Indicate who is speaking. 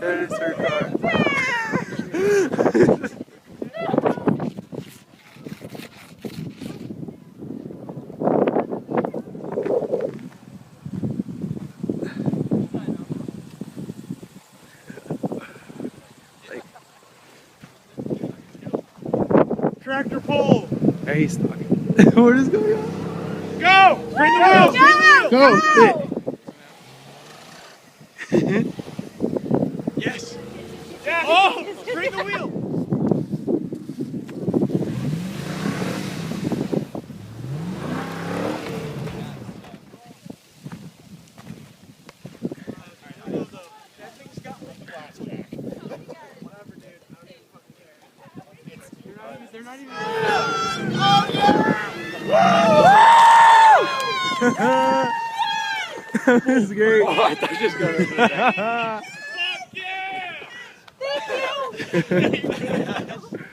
Speaker 1: That is her car.
Speaker 2: Tractor pull.
Speaker 1: Hey, he's talking. What is going on?
Speaker 2: Go! Bring the wheel! Bring the wheel!
Speaker 1: Go!
Speaker 2: Yes! Yes! Oh! Bring the wheel! That thing's got like glass jack. Whatever, dude. I don't even fucking care. They're not even. Oh, yeah!
Speaker 1: That was great.
Speaker 2: Oh, I thought you was going to do that. Fuck yeah! Thank you!